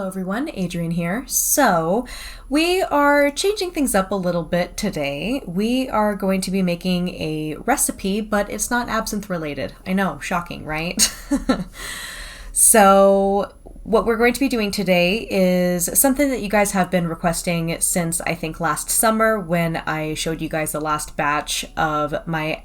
Hello everyone, Adrienne here. So, we are changing things up a little bit today. We are going to be making a recipe, but it's not absinthe related. I know, shocking, right? So, what we're going to be doing today is something that you guys have been requesting since I think last summer when I showed you guys the last batch of my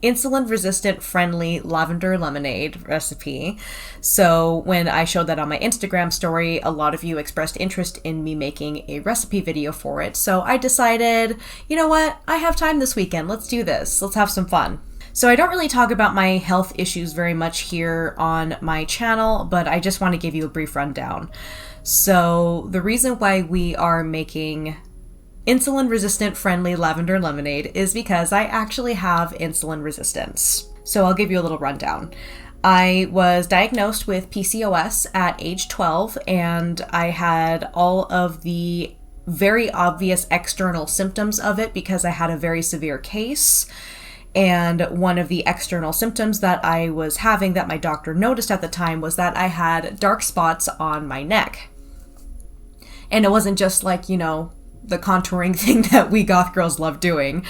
Insulin-Resistant-Friendly Lavender Lemonade recipe. So when I showed that on my Instagram story, a lot of you expressed interest in me making a recipe video for it. So I decided, you know what? I have time this weekend. Let's do this. Let's have some fun. So I don't really talk about my health issues very much here on my channel, but I just want to give you a brief rundown. So the reason why we are making insulin-resistant-friendly lavender lemonade is because I actually have insulin resistance. So I'll give you a little rundown. I was diagnosed with PCOS at age 12, and I had all of the very obvious external symptoms of it because I had a very severe case. And one of the external symptoms that I was having that my doctor noticed at the time was that I had dark spots on my neck. And it wasn't just like, you know, the contouring thing that we goth girls love doing,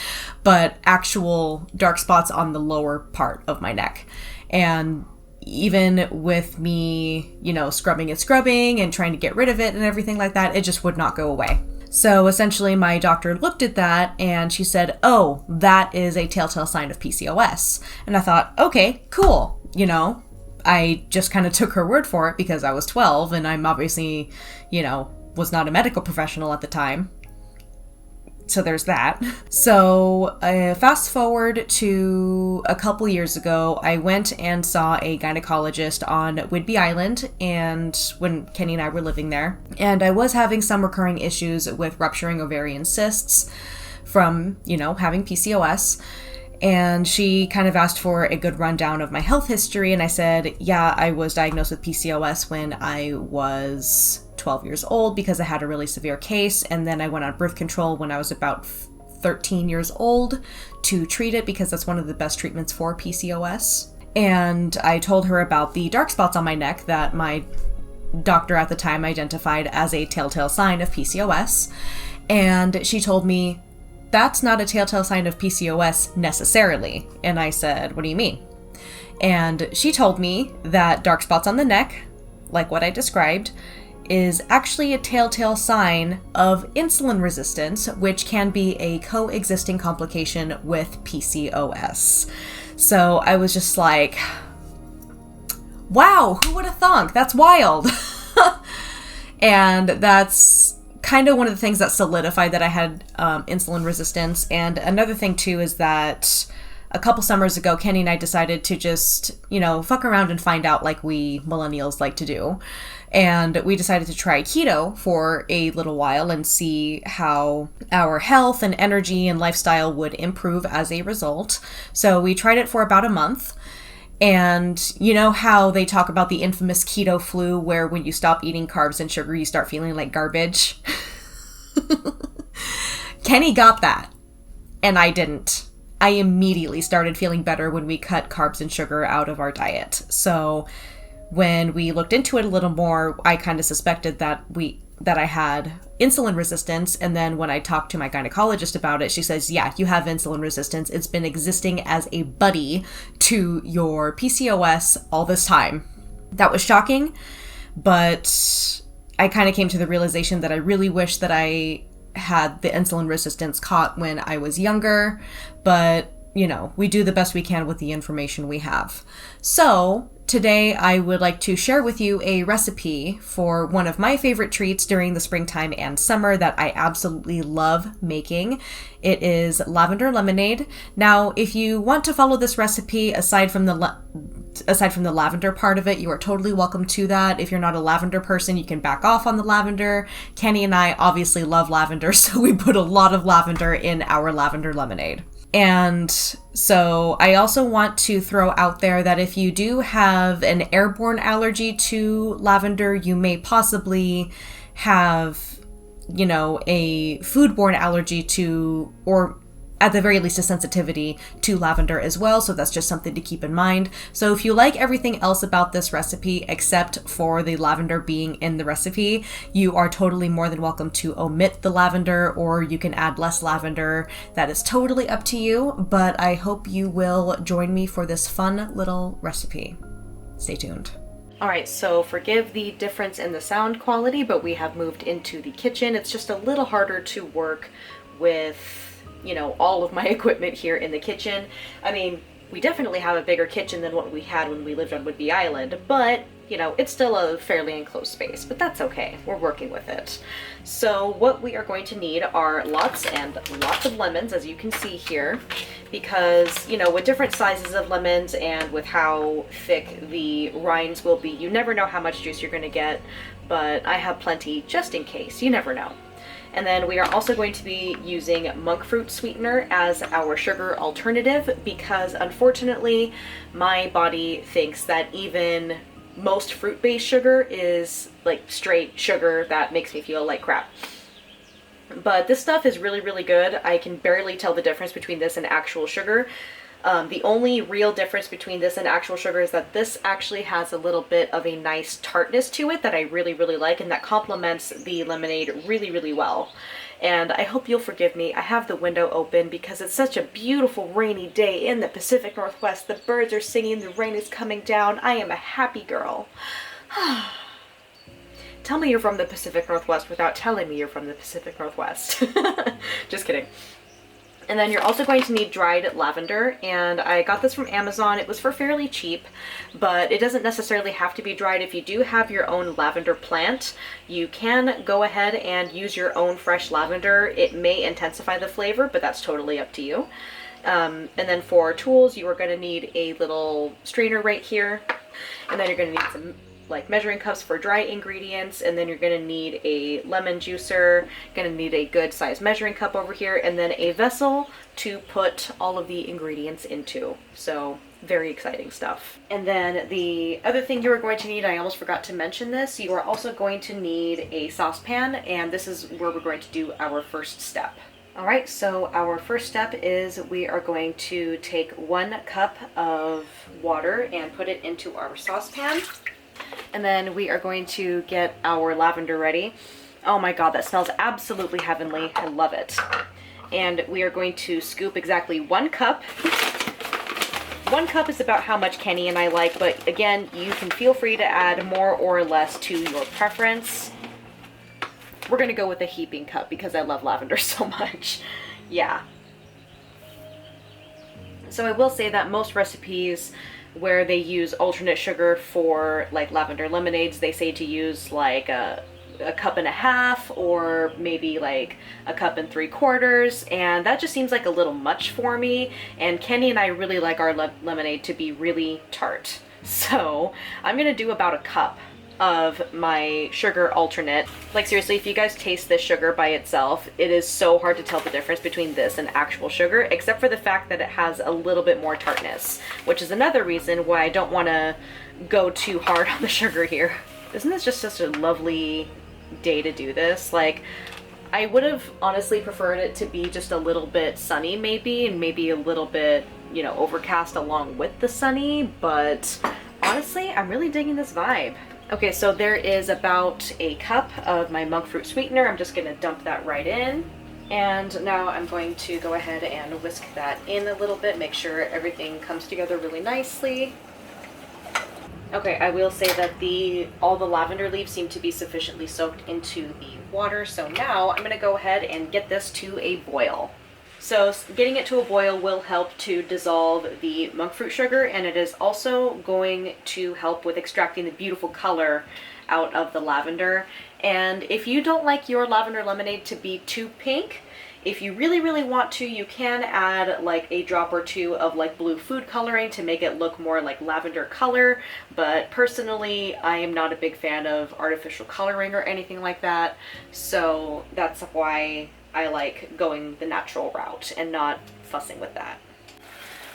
but actual dark spots on the lower part of my neck. And even with me, you know, scrubbing and trying to get rid of it and everything like that, it just would not go away. So essentially my doctor looked at that and she said, oh, that is a telltale sign of PCOS. And I thought, okay, cool. You know, I just kind of took her word for it because I was 12 and I'm obviously, you know, was not a medical professional at the time. So there's that. So fast forward to a couple years ago, I went and saw a gynecologist on Whidbey Island, and when Kenny and I were living there, and I was having some recurring issues with rupturing ovarian cysts from, you know, having PCOS. And she kind of asked for a good rundown of my health history, and I said, yeah, I was diagnosed with PCOS when I was 12 years old because I had a really severe case, and then I went on birth control when I was about 13 years old to treat it because that's one of the best treatments for PCOS. And I told her about the dark spots on my neck that my doctor at the time identified as a telltale sign of PCOS. And she told me, that's not a telltale sign of PCOS necessarily. And I said, what do you mean? And she told me that dark spots on the neck, like what I described, is actually a telltale sign of insulin resistance, which can be a coexisting complication with PCOS. So I was just like, wow, who would have thunk? That's wild. And that's kind of one of the things that solidified that I had insulin resistance. And another thing too is that a couple summers ago, Kenny and I decided to just, you know, fuck around and find out like we millennials like to do. And we decided to try keto for a little while and see how our health and energy and lifestyle would improve as a result. So we tried it for about a month. And you know how they talk about the infamous keto flu, where when you stop eating carbs and sugar, you start feeling like garbage? Kenny got that, and I didn't. I immediately started feeling better when we cut carbs and sugar out of our diet. So when we looked into it a little more, I kind of suspected that I had insulin resistance. And then when I talked to my gynecologist about it, she says, yeah, you have insulin resistance. It's been existing as a buddy to your PCOS all this time. That was shocking, but I kind of came to the realization that I really wish that I had the insulin resistance caught when I was younger, but you know, we do the best we can with the information we have. So today I would like to share with you a recipe for one of my favorite treats during the springtime and summer that I absolutely love making. It is lavender lemonade. Now, if you want to follow this recipe, aside from the lavender part of it, you are totally welcome to that. If you're not a lavender person, you can back off on the lavender. Kenny and I obviously love lavender, so we put a lot of lavender in our lavender lemonade. And so I also want to throw out there that if you do have an airborne allergy to lavender, you may possibly have, you know, a foodborne allergy to, or at the very least a sensitivity to lavender as well, so that's just something to keep in mind. So if you like everything else about this recipe except for the lavender being in the recipe, you are totally more than welcome to omit the lavender, or you can add less lavender. That is totally up to you, but I hope you will join me for this fun little recipe. Stay tuned. Alright, so forgive the difference in the sound quality, but we have moved into the kitchen. It's just a little harder to work with, you know, all of my equipment here in the kitchen. I mean, we definitely have a bigger kitchen than what we had when we lived on Whidbey Island, but, you know, it's still a fairly enclosed space, but that's okay. We're working with it. So what we are going to need are lots and lots of lemons, as you can see here, because, you know, with different sizes of lemons and with how thick the rinds will be, you never know how much juice you're going to get, but I have plenty just in case. You never know. And then we are also going to be using monkfruit sweetener as our sugar alternative, because unfortunately my body thinks that even most fruit-based sugar is like straight sugar that makes me feel like crap. But this stuff is really, really good. I can barely tell the difference between this and actual sugar. The only real difference between this and actual sugar is that this actually has a little bit of a nice tartness to it that I really, really like, and that complements the lemonade really, really well. And I hope you'll forgive me. I have the window open because it's such a beautiful rainy day in the Pacific Northwest. The birds are singing, the rain is coming down. I am a happy girl. Tell me you're from the Pacific Northwest without telling me you're from the Pacific Northwest. Just kidding. And then you're also going to need dried lavender, and I got this from Amazon. It was for fairly cheap, but it doesn't necessarily have to be dried. If you do have your own lavender plant, you can go ahead and use your own fresh lavender. It may intensify the flavor, but that's totally up to you. And then for tools, you are going to need a little strainer right here, and then you're going to need some like measuring cups for dry ingredients, and then you're going to need a lemon juicer, going to need a good size measuring cup over here, and then a vessel to put all of the ingredients into. So very exciting stuff. And then the other thing you are going to need, I almost forgot to mention this, you are also going to need a saucepan, and this is where we're going to do our first step. Alright, so our first step is we are going to take 1 cup of water and put it into our saucepan. And then we are going to get our lavender ready. Oh my god, that smells absolutely heavenly. I love it. And we are going to scoop exactly 1 cup. 1 cup is about how much Kenny and I like, but again, you can feel free to add more or less to your preference. We're going to go with a heaping cup because I love lavender so much. Yeah. So I will say that most recipes where they use alternate sugar for like lavender lemonades, they say to use like a cup and a half, or maybe like a cup and 3/4, and that just seems like a little much for me, and Kenny and I really like our lemonade to be really tart. So I'm gonna do about a cup of my sugar alternate. Like seriously, if you guys taste this sugar by itself, it is so hard to tell the difference between this and actual sugar, except for the fact that it has a little bit more tartness, which is another reason why I don't want to go too hard on the sugar here. Isn't this just such a lovely day to do this? Like, I would have honestly preferred it to be just a little bit sunny maybe, and maybe a little bit, you know, overcast along with the sunny, but honestly, I'm really digging this vibe. Okay, so there is about a cup of my monkfruit sweetener. I'm just going to dump that right in. And now I'm going to go ahead and whisk that in a little bit, make sure everything comes together really nicely. Okay, I will say that all the lavender leaves seem to be sufficiently soaked into the water, so now I'm going to go ahead and get this to a boil. So getting it to a boil will help to dissolve the monk fruit sugar, and it is also going to help with extracting the beautiful color out of the lavender. And if you don't like your lavender lemonade to be too pink, if you really, really want to, you can add like a drop or two of like blue food coloring to make it look more like lavender color. But personally, I am not a big fan of artificial coloring or anything like that. So that's why I like going the natural route and not fussing with that.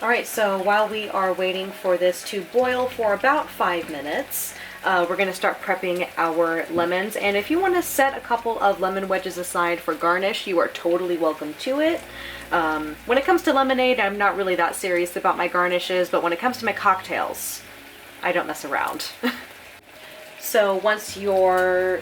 Alright, so while we are waiting for this to boil for about 5 minutes, we're going to start prepping our lemons. And if you want to set a couple of lemon wedges aside for garnish, you are totally welcome to it. When it comes to lemonade, I'm not really that serious about my garnishes, but when it comes to my cocktails, I don't mess around. So once your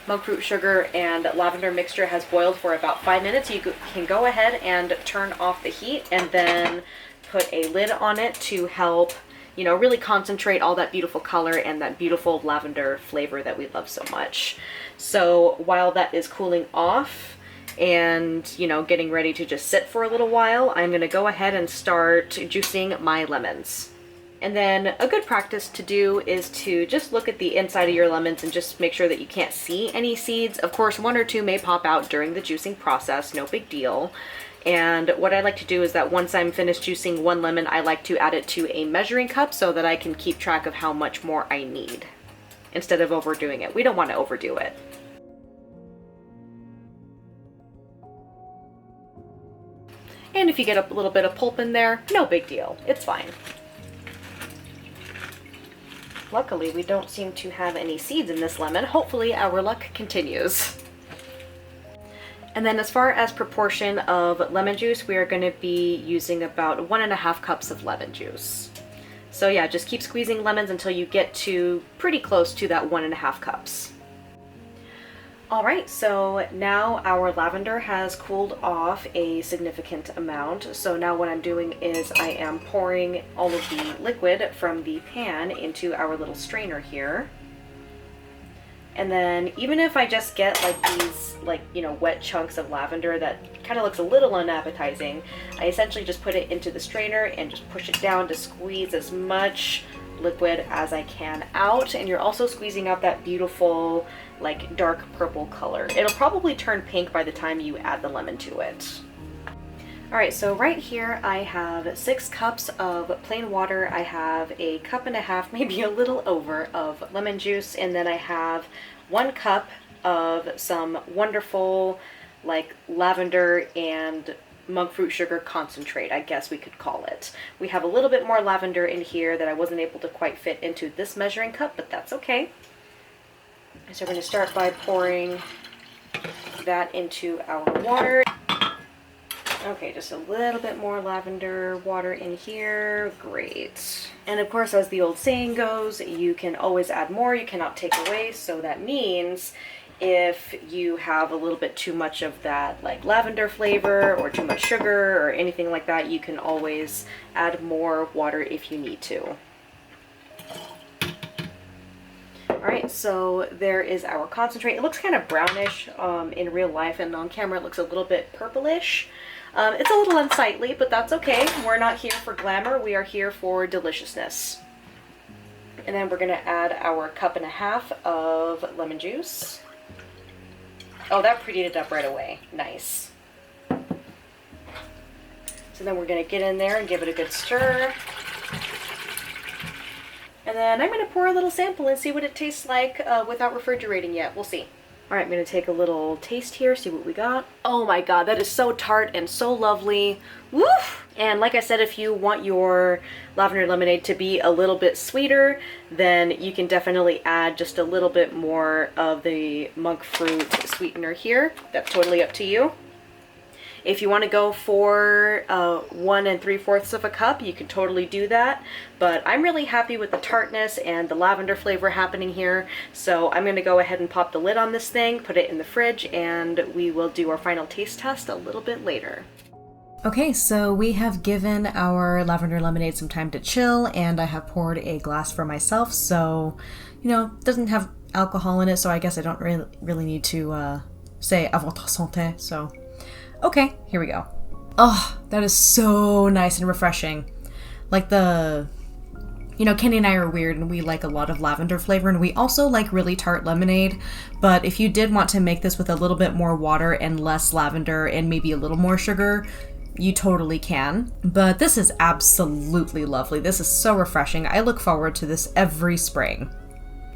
monk fruit sugar and lavender mixture has boiled for about 5 minutes, you can go ahead and turn off the heat and then put a lid on it to help, you know, really concentrate all that beautiful color and that beautiful lavender flavor that we love so much. So while that is cooling off and, you know, getting ready to just sit for a little while, I'm going to go ahead and start juicing my lemons. And then a good practice to do is to just look at the inside of your lemons and just make sure that you can't see any seeds. Of course, 1 or 2 may pop out during the juicing process, no big deal. And what I like to do is that once I'm finished juicing 1 lemon, I like to add it to a measuring cup so that I can keep track of how much more I need instead of overdoing it. We don't want to overdo it. And if you get a little bit of pulp in there, no big deal. It's fine. Luckily, we don't seem to have any seeds in this lemon. Hopefully, our luck continues. And then as far as proportion of lemon juice, we are going to be using about 1.5 cups of lemon juice. So yeah, just keep squeezing lemons until you get to pretty close to that 1.5 cups. All right, so now our lavender has cooled off a significant amount. So now what I'm doing is I am pouring all of the liquid from the pan into our little strainer here. And then even if I just get these wet chunks of lavender that kind of looks a little unappetizing, I essentially just put it into the strainer and just push it down to squeeze as much liquid as I can out. And you're also squeezing out that beautiful dark purple color. It'll probably turn pink by the time you add the lemon to it. All right, so right here I have 6 cups of plain water. I have 1.5 cups, maybe a little over, of lemon juice, and then I have 1 cup of some wonderful lavender and monk fruit sugar concentrate, I guess we could call it. We have a little bit more lavender in here that I wasn't able to quite fit into this measuring cup, but that's okay. So we're going to start by pouring that into our water. Okay, just a little bit more lavender water in here. Great. And of course, as the old saying goes, you can always add more, you cannot take away. So that means if you have a little bit too much of that lavender flavor or too much sugar or anything like that, you can always add more water if you need to. All right, so there is our concentrate. It looks kind of brownish in real life, and on camera it looks a little bit purplish. It's a little unsightly, but that's okay. We're not here for glamour, we are here for deliciousness. And then we're gonna add our 1.5 cups of lemon juice. Oh, that prettied it up right away. Nice. So then we're gonna get in there and give it a good stir. And then I'm going to pour a little sample and see what it tastes like without refrigerating yet. We'll see. All right, I'm going to take a little taste here, see what we got. Oh my god, that is so tart and so lovely. Woo! And like I said, if you want your lavender lemonade to be a little bit sweeter, then you can definitely add just a little bit more of the monk fruit sweetener here. That's totally up to you. If you want to go for 1 3/4 cup, you can totally do that. But I'm really happy with the tartness and the lavender flavor happening here. So I'm going to go ahead and pop the lid on this thing, put it in the fridge, and we will do our final taste test a little bit later. Okay, so we have given our lavender lemonade some time to chill, and I have poured a glass for myself. So, you know, it doesn't have alcohol in it, so I guess I don't really need to say à votre santé. So, okay, here we go. Oh, that is so nice and refreshing. Kenny and I are weird and we like a lot of lavender flavor, and we also like really tart lemonade. But if you did want to make this with a little bit more water and less lavender and maybe a little more sugar, you totally can. But this is absolutely lovely. This is so refreshing. I look forward to this every spring.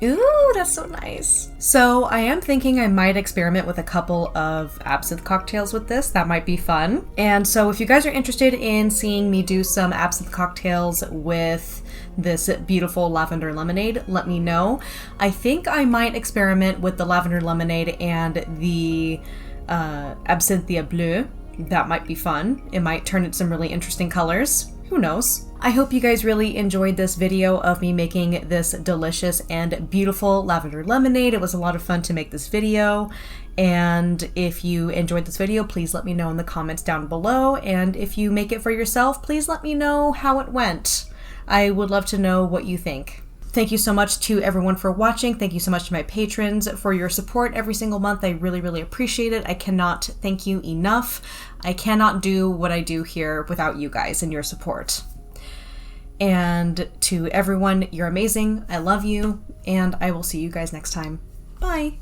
Ooh, that's so nice. So I am thinking I might experiment with a couple of absinthe cocktails with this. That might be fun. And so if you guys are interested in seeing me do some absinthe cocktails with this beautiful lavender lemonade, let me know. I think I might experiment with the lavender lemonade and the absinthe bleu. That might be fun. It might turn into some really interesting colors. Who knows? I hope you guys really enjoyed this video of me making this delicious and beautiful lavender lemonade. It was a lot of fun to make this video. And if you enjoyed this video, please let me know in the comments down below. And if you make it for yourself, please let me know how it went. I would love to know what you think. Thank you so much to everyone for watching. Thank you so much to my patrons for your support every single month. I really, really appreciate it. I cannot thank you enough. I cannot do what I do here without you guys and your support. And to everyone, you're amazing. I love you, and I will see you guys next time. Bye.